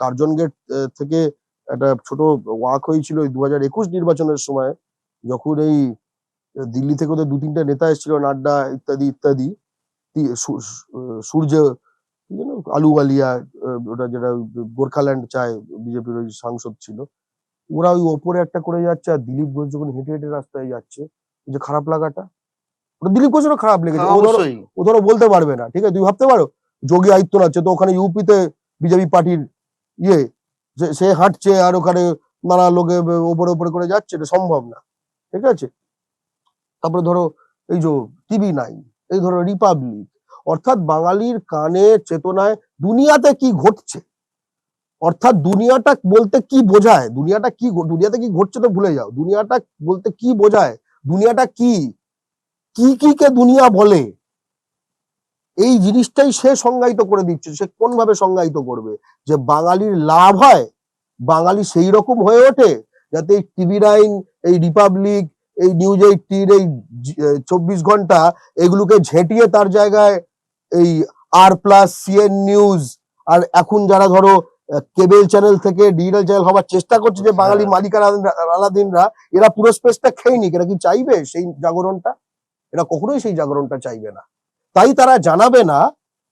কার্জন গেট থেকে একটা ছোট ওয়াক হয়েছিল 2021 নির্বাচনের সময়, যখন এই দিল্লি থেকে ওদের 2-3টে নেতা এসেছিল, নাড্ডা ইত্যাদি ইত্যাদি, সূর্য আলুওয়ালিয়া, ওটা যেটা গোর্খাল্যান্ড চায় বিজেপির ওই সাংসদ ছিল, ওরা ওই ওপরে একটা করে যাচ্ছে, আর দিলীপ ঘোষ যখন হেঁটে হেঁটে রাস্তায় যাচ্ছে, যে খারাপ লাগাটা, ওটা দিলীপ ঘোষেরও খারাপ লেগেছে। ও ধরো বলতে পারবে না, ঠিক আছে, তুমি ভাবতে পারো যোগী আদিত্যনাথ তো ওখানে ইউপিতে বিজেপি পার্টির ইয়ে, সে হাঁটছে আর ওখানে নানা লোকে ওপরে ওপরে করে যাচ্ছে, এটা সম্ভব না। ঠিক আছে, তারপরে ধরো এই যে TV9, এই ধরো রিপাবলিক, অর্থাৎ বাঙালির কানে চেতনায় দুনিয়াতে কি ঘটছে, অর্থাৎ দুনিয়াটা বলতে কি বোঝায়, দুনিয়াতে কি ঘটছে তো ভুলে যাও, দুনিয়াটা বলতে কি বোঝায়, দুনিয়াটা কি কি কে দুনিয়া বলে, এই জিনিসটাই সে সংজ্ঞায়িত করে দিচ্ছে। সে কোন ভাবে সংজ্ঞায়িত করবে? যে বাঙালির লাভ হয়, বাঙালি সেই রকম হয়ে ওঠে যাতে এই TV9, এই রিপাবলিক, এই News18, এই 24 ঘন্টা এগুলোকে ঝেঁটিয়ে তার জায়গায় এই R+, CN নিউজ, আর এখন যারা ধরো কেবল চ্যানেল থেকে ডিজিটাল চ্যানেল হওয়ার চেষ্টা করছে, যে বাঙালি মালিকানা আলাদিনরা, এরা পুরো স্পেসটা খেয়ে নিক। এরা কি চাইবে সেই জাগরণটা? এরা কখনোই সেই জাগরণটা চাইবে না। তাই তারা জানাবে না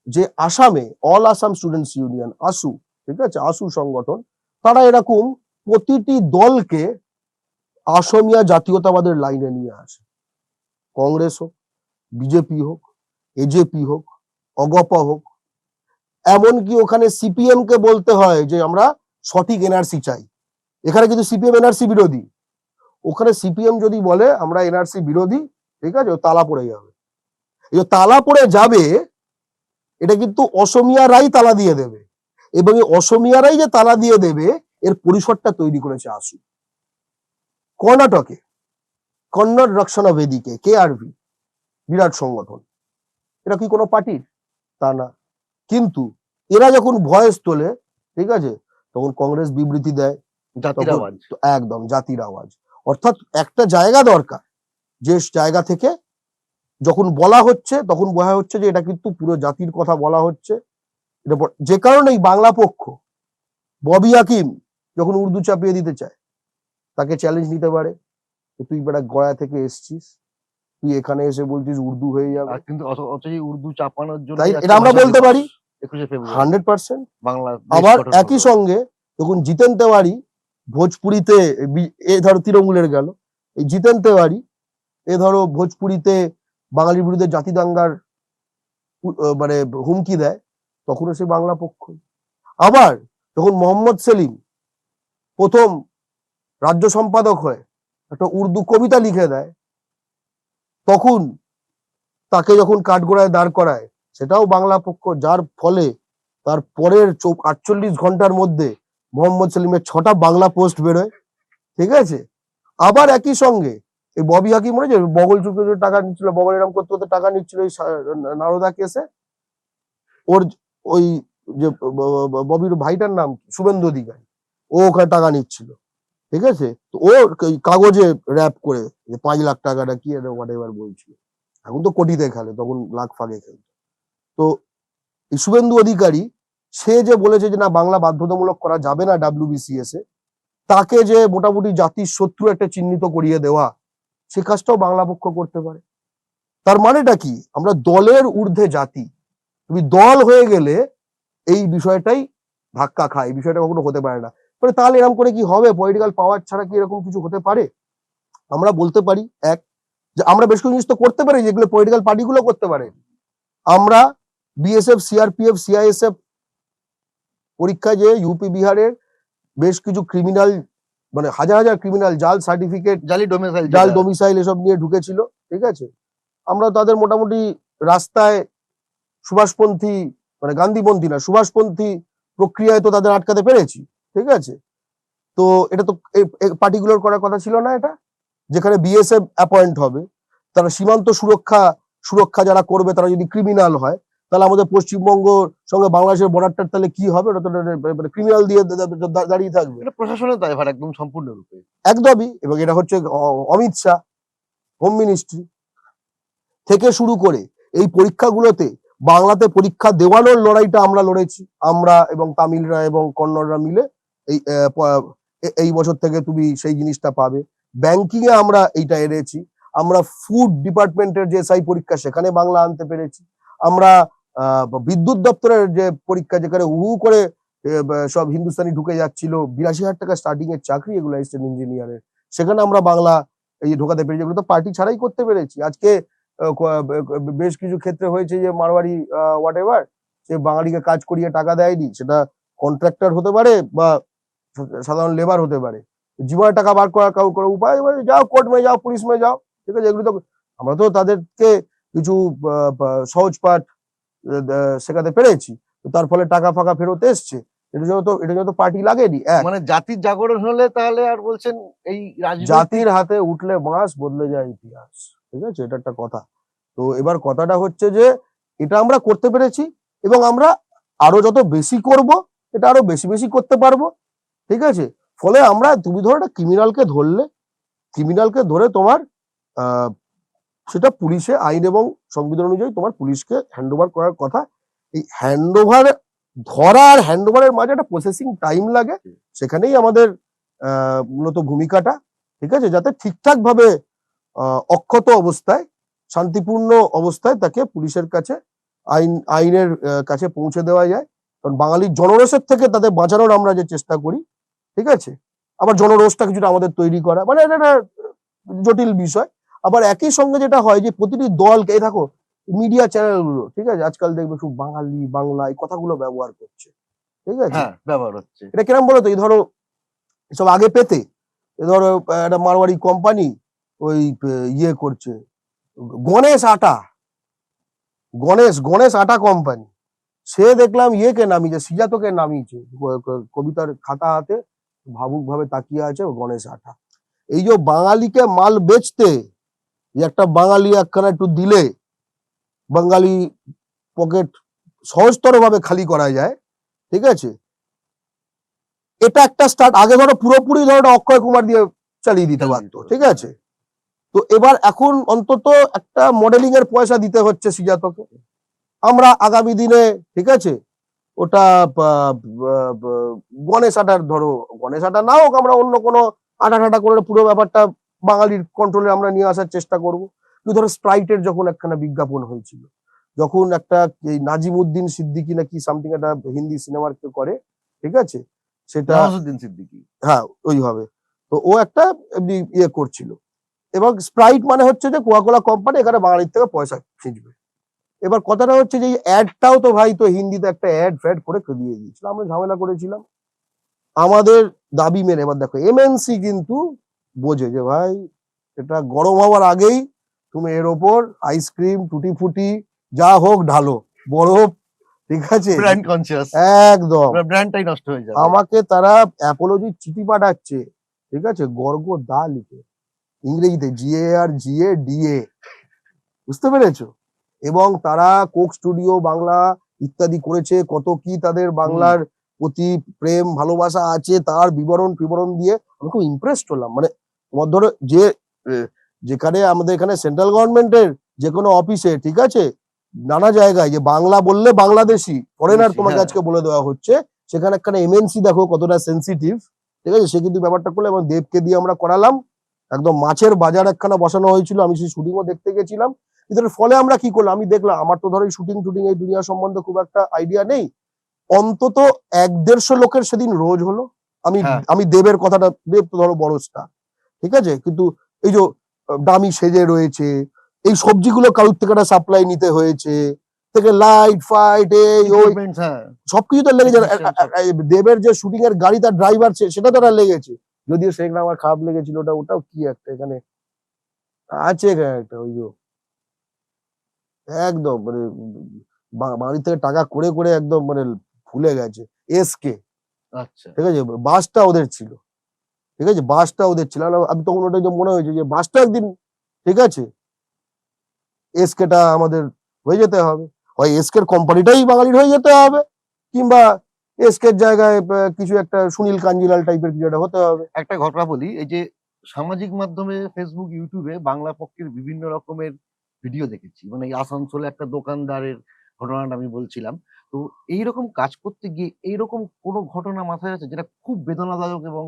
যে আসামে অল আসাম স্টুডেন্টস ইউনিয়ন, আসু, ঠিক আছে, আসু সংগঠন, তারা এরকম প্রতিটি দলকে অসমীয়া জাতীয়তাবাদের লাইনে নিয়ে আসে। কংগ্রেস হোক, বিজেপি হোক, এজেপি হোক, অগপা হোক, এমনকি ওখানে সিপিএম কে বলতে হয় যে আমরা সঠিক এনআরসি চাই। এখানে কিন্তু সিপিএম এনআরসি বিরোধী, ওখানে সিপিএম যদি বলে আমরা এনআরসি বিরোধী, ঠিক আছে, ও তালা পড়ে যাবে। এই তালা পড়ে যাবে, এটা কিন্তু অসমিয়ারাই তালা দিয়ে দেবে, এবং এই অসমিয়ারাই যে তালা দিয়ে দেবে এর পরিসরটা তৈরি করেছে আসু। কর্ণাটকে কন্নড় রক্ষণা বেদিকে, KRV, বিরাট সংগঠন, এটা কি কোনো পার্টির? তা না। কিন্তু এরা যখন ভয়েস তোলে, ঠিক আছে, তখন কংগ্রেস বিবৃতি দেয়, একদম জাতির আওয়াজ। অর্থাৎ একটা জায়গা দরকার, যে জায়গা থেকে যখন বলা হচ্ছে তখন বোঝা হচ্ছে যে এটা কিন্তু পুরো জাতির কথা বলা হচ্ছে। যে কারণেই বাংলা পক্ষ ববি হাকিম যখন উর্দু চাপিয়ে দিতে চায়, তাকে চ্যালেঞ্জ নিতে পারে, তুই বেটা গয়া থেকে এসছিস, তুই এখানে এসে বলছিস উর্দু হয়ে যাবে, কিন্তু উর্দু চাপানোর জন্য এটা আমরা বলতে পারি 100%। আবার একই সঙ্গে যখন জিতেন তেওয়ারি ভোজপুরিতে, এ ধরো তৃণমূলের গেল, এই জিতেন তেওয়ারি এ ধরো ভোজপুরিতে বাঙালির বিরুদ্ধে জাতি দাঙ্গার মানে হুমকি দেয়, তখনও সে বাংলা পক্ষ। আবার যখন মোহাম্মদ সেলিম প্রথম রাজ্য সম্পাদক হয়ে একটা উর্দু কবিতা লিখে দেয়, তখন তাকে যখন কাঠগোড়ায় দাঁড় করায়, সেটাও বাংলা পক্ষ, যার ফলে তার পরের 48 ঘন্টার মধ্যে মোহাম্মদ সেলিমের 6টা বাংলা পোস্ট বেরোয়। ঠিক আছে, আবার একই সঙ্গে এই ববি হাকিম মনে যে বগল চুক্তি টাকা নিচ্ছিল, বগল এরকম করতে করতে টাকা নিচ্ছিল এই নারদা কেসে, ওর ওই যে ববির ভাইটার নাম শুভেন্দু অধিকারী, ও ওখানে টাকা নিচ্ছিল। ঠিক আছে, তো ও কাগজে র্যাপ করে যে 5 লাখ টাকাটা কি হোয়াট এভার বলছিল। এখন তো কোটিতে খেলে, তখন লাখ ফাঁকে খেলতো। তো এই শুভেন্দু অধিকারী সে যে বলেছে যে না বাংলা বাধ্যতামূলক করা যাবে না WBCS এ, তাকে যে মোটামুটি জাতির শত্রু একটা চিহ্নিত করিয়ে দেওয়া, সে কাজটাও বাংলা পক্ষ করতে পারে। তার মানেটা কি? আমরা দলের ঊর্ধ্বে জাতি। তুমি দল হয়ে গেলে এই বিষয়টাই ধাক্কা খায়, এই বিষয়টা কখনো হতে পারে না। তাহলে এরকম করে কি হবে? পলিটিক্যাল পাওয়ার ছাড়া কি এরকম কিছু হতে পারে? আমরা বলতে পারি এক, যে আমরা বেশ কিছু জিনিস তো করতে পারি যেগুলো পলিটিক্যাল পার্টিগুলো করতে পারে। আমরা BSF, CRPF, CISF পরীক্ষায় যে ইউপি বিহারের বেশ কিছু ক্রিমিনাল, মানে হাজার হাজার ক্রিমিনাল জাল সার্টিফিকেট, জালি ডোমিসাইল জাল ডোমিসাইল এসব নিয়ে ঢুকেছিল, ঠিক আছে, আমরা তাদের মোটামুটি রাস্তায় সুভাষপন্থী, মানে গান্ধীপন্থী না, সুভাষপন্থী প্রক্রিয়ায় তো তাদের আটকাতে পেরেছি, ঠিক আছে। তো এটা তো পার্টিগুলোর করার কথা ছিল না। এটা যেখানে BSF অ্যাপয়েন্ট হবে, তারা সীমান্ত সুরক্ষা যারা করবে তারা যদি ক্রিমিনাল হয়, তাহলে আমাদের পশ্চিমবঙ্গর সঙ্গে বাংলাদেশের বর্ডারটা তাহলে কি হবে? ওটা তো ক্রিমিনাল দিয়ে দাঁড়িয়ে থাকবে। এটা প্রশাসনের দায়ভার একদম সম্পূর্ণরূপে। একদমই। এবং এটা হচ্ছে অমিত শাহ, হোম মিনিস্ট্রি থেকে শুরু করে এই পরীক্ষাগুলোতে বাংলাতে পরীক্ষা দেওয়ানোর লড়াইটা আমরা লড়েছি, আমরা এবং তামিলরা এবং কন্নড়রা মিলে। এই বছর থেকে তুমি সেই জিনিসটা পাবে। ব্যাংকিং এ আমরা এইটা এনেছি। আমরা ফুড ডিপার্টমেন্টের যে SI পরীক্ষা, সেখানে বাংলা আনতে পেরেছি। আমরা বিদ্যুৎ দপ্তরের যে পরীক্ষা, যেখানে করে সব হিন্দুস্তানি ঢুকে যাচ্ছিল, 82,000 টাকা স্টার্টিং এর চাকরি এগুলো অ্যাসিস্ট্যান্ট ইঞ্জিনিয়ারের, সেখানে আমরা বাংলা এই ঢোকাতে পেরেছি। এগুলো তো পার্টি ছাড়াই করতে পেরেছি। আজকে বেশ কিছু ক্ষেত্রে হয়েছে যে মারওয়ারি হোয়াট এভার, সে বাঙালিকে কাজ করিয়ে টাকা দেয়নি, সেটা কন্ট্রাক্টর হতে পারে বা সাধারণ লেবার হতে পারে। জীবনের টাকা বার করার কারো উপায়, যাও কোর্ট মে যাও, পুলিশ মে যাও, ঠিক আছে। এগুলো তো আমরা তো তাদেরকে কিছু সহজ পাঠ শেখাতে পেরেছি, তো তার ফলে টাকা ফাঁকা ফেরত এসছে। এটা জন্য তো পার্টি লাগেনি। মানে জাতির জাগরণ হলে তাহলে আর বলছেন এই জাতির হাতে উঠলে বাঁশ, বদলে যায় ইতিহাস, ঠিক আছে, এটা একটা কথা। তো এবার কথাটা হচ্ছে যে এটা আমরা করতে পেরেছি, এবং আমরা আরো যত বেশি করব, এটা আরো বেশি বেশি করতে পারবো, ঠিক আছে। ফলে আমরা, তুমি ধরো একটা ক্রিমিনালকে ধরে তোমার সেটা পুলিশে আইন এবং সংবিধান অনুযায়ী তোমার পুলিশকে হ্যান্ডওভার করার কথা। এই হ্যান্ডওভার ধরা আর হ্যান্ডওভারের মাঝে একটা প্রসেসিং টাইম লাগে, সেখানেই আমাদের মূলত ভূমিকাটা, ঠিক আছে, যাতে ঠিকঠাক ভাবে অক্ষত অবস্থায়, শান্তিপূর্ণ অবস্থায় তাকে পুলিশের কাছে, আইনের কাছে পৌঁছে দেওয়া যায়। কারণ বাঙালির জনরোষের থেকে তাদের বাঁচানোর আমরা যে চেষ্টা করি, ঠিক আছে, আবার জনরোষটা কিছুটা আমাদের তৈরি করা, মানে এটা একটা জটিল বিষয়। আবার একই সঙ্গে যেটা হয় যে প্রতিটি দলকে, দেখো মিডিয়া চ্যানেলগুলো, ঠিক আছে, আজকাল দেখবে খুব বাঙালি বাংলা এই কথাগুলো ব্যবহার করছে, ঠিক আছে। হ্যাঁ, ব্যবহার হচ্ছে। এটা কিরম বলো তো? এই ধরো এসব আগে পেতে, ধরো একটা মারওয়ারি কোম্পানি ওই ইয়ে করছে, গণেশ আটা কোম্পানি, সে দেখলাম ইয়েকে নামিয়েছে, সিজাতকে নামিয়েছে কবিতার খাতা হাতে, ভাবুক ভাবে তাকিয়ে আছে গণেশ আটা। এই যে বাঙালিকে মাল বেচতে, একটা বাঙালি একখানা একটু দিলে বাঙালি পকেট সহজতর ভাবে খালি করা যায়, ঠিক আছে, এটা একটা স্টার্ট। আগে ধরো পুরোপুরি ধরো অক্ষয় কুমার দিয়ে চালিয়ে দিতে পারতো, ঠিক আছে। তো এবার এখন অন্তত একটা মডেলিং এর পয়সা দিতে হচ্ছে সিজাতকে। আমরা আগামী দিনে, ঠিক আছে, ওটা গণেশ আটার, ধরো গণেশ আটা না হোক, আমরা অন্য কোনো আটা ঠাটা করে পুরো ব্যাপারটা বাঙালির কন্ট্রোলে আমরা নিয়ে আসার চেষ্টা করবো। কিন্তু ধরো স্প্রাইটের যখন একখানা বিজ্ঞাপন হয়েছিল, যখন একটা নাজিমউদ্দিন সিদ্দিকী নাকি সামথিং একটা হিন্দি সিনেমার কেউ করে, ঠিক আছে, সেটা নওয়াজউদ্দিন সিদ্দিকী, হ্যাঁ ওইভাবে, তো ও একটা এমনি ইয়ে করছিল। এবং স্প্রাইট মানে হচ্ছে যে কোকাকোলা কোম্পানি এখানে বাঙালির থেকে পয়সা খিঁচবে। এবার কথাটা হচ্ছে যে এই অ্যাডটাও তো ভাই তো হিন্দিতে একটা অ্যাড ফ্যাড করে দিয়ে দিয়েছিল, আমরা ঝামেলা করেছিলাম আমাদের দাবি মেনে। এবার দেখো MNC কিন্তু বোঝে যে ভাই এটা গরম হওয়ার আগেই তুমি এর ওপর আইসক্রিম টুটি ফুটি যা হোক ঢালো, বরফ, ঠিক আছে, ব্র্যান্ড কনসিয়াস, একদম ব্র্যান্ডটাই নষ্ট হয়ে যাবে। আমাকে তারা অ্যাপোলজি চিঠি পাঠাচ্ছে, ঠিক আছে, গর্গ দা লিখে, ইংরেজিতে GARGADA, বুঝতে পেরেছো? এবং তারা কোক স্টুডিও বাংলা ইত্যাদি করেছে, কত কি তাদের বাংলার প্রতি প্রেম ভালোবাসা আছে, তার বিবরণ দিয়ে আমি খুব ইমপ্রেসড হলাম। মানে তোমার ধরো যেখানে আমাদের এখানে সেন্ট্রাল গভর্নমেন্টের যে কোনো অফিসে, ঠিক আছে, নানা জায়গায় যে বাংলা বললে বাংলাদেশি ফরেনার বেশি, তোমাকে হ্যাঁ। আজকে বলে দেওয়া হচ্ছে। সেখানে একখানে এমএনসি দেখো কতটা সেন্সিটিভ, ঠিক আছে, সে কিন্তু ব্যাপারটা করলো এবং দেবকে দিয়ে আমরা করালাম। একদম মাছের বাজার একখানা বসানো হয়েছিল, আমি সেই শুটিংও দেখতে গেছিলাম। কিন্তু এর ফলে আমরা কি করলাম, আমি দেখলাম, আমার তো ধরো শুটিং টুটিং এই দুনিয়া সম্বন্ধে খুব একটা আইডিয়া নেই, অন্তত 1-150 লোকের সেদিন রোজ হলো। আমি হ্যাঁ। আমি দেবের কথাটা, দেব তো ধরো বড় স্টার, ঠিক আছে, কিন্তু এই যে দামি সেজে রয়েছে, এই সবজিগুলো কারুর থেকে একটা সাপ্লাই নিতে হয়েছে, থেকে লাইট ফাইট এই ওই Equipments, হ্যাঁ। সবকিছু তো লেগেছে। Technician সব। দেবের যে শুটিং এর গাড়ি, তার ড্রাইভার, সেটা তো একটা লেগেছে। যদিও সেখানে আমার খারাপ লেগেছিল, ওটাও কি একটা এখানে আছে এখানে একটা ওই যে একদম মানে বাড়ি থেকে টাকা করে করে একদম মানে ভুলে গেছে, এসকে, আচ্ছা। ঠিক আছে, বাসটা ওদের ছিল, ঠিক আছে, বাসটা ওদের ছিল। আর আমি তখন ওটা যে মনে হয়েছে যে বাসটা একদিন, ঠিক আছে, এসকেটা আমাদের হয়ে যেতে হবে, হয় এসকের কোম্পানিটাই বাঙালির হয়ে যেতে হবে, কিংবা এসকের জায়গায় কিছু একটা সুনীল কাঞ্জিলাল টাইপের কিছু একটা হতে হবে। একটা ঘটনা বলি, এই যে সামাজিক মাধ্যমে ফেসবুক, ইউটিউবে বাংলা পক্ষের বিভিন্ন রকমের ভিডিও দেখেছি। মানে এই আসানসোলে একটা দোকানদারের ঘটনাটা আমি বলছিলাম। তো এইরকম কাজ করতে গিয়ে এইরকম কোনো ঘটনা মাথায় আছে যেটা খুব বেদনাদায়ক এবং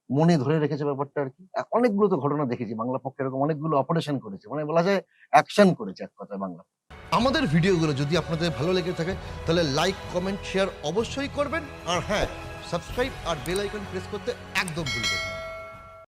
মনে ধরে রেখেছে ব্যাপারটা আরকি? অনেকগুলো তো ঘটনা দেখেছি বাংলা পক্ষে, এরকম অনেকগুলো অপারেশন করেছে। মানে বলা যায় অ্যাকশন করেছে এক কথায় বাংলা। আমাদের ভিডিওগুলো যদি আপনাদের ভালো লেগে থাকে তাহলে লাইক, কমেন্ট, শেয়ার অবশ্যই করবেন। আর হ্যাঁ, সাবস্ক্রাইব আর বেল আইকন প্রেস করতে একদম ভুলবেন না।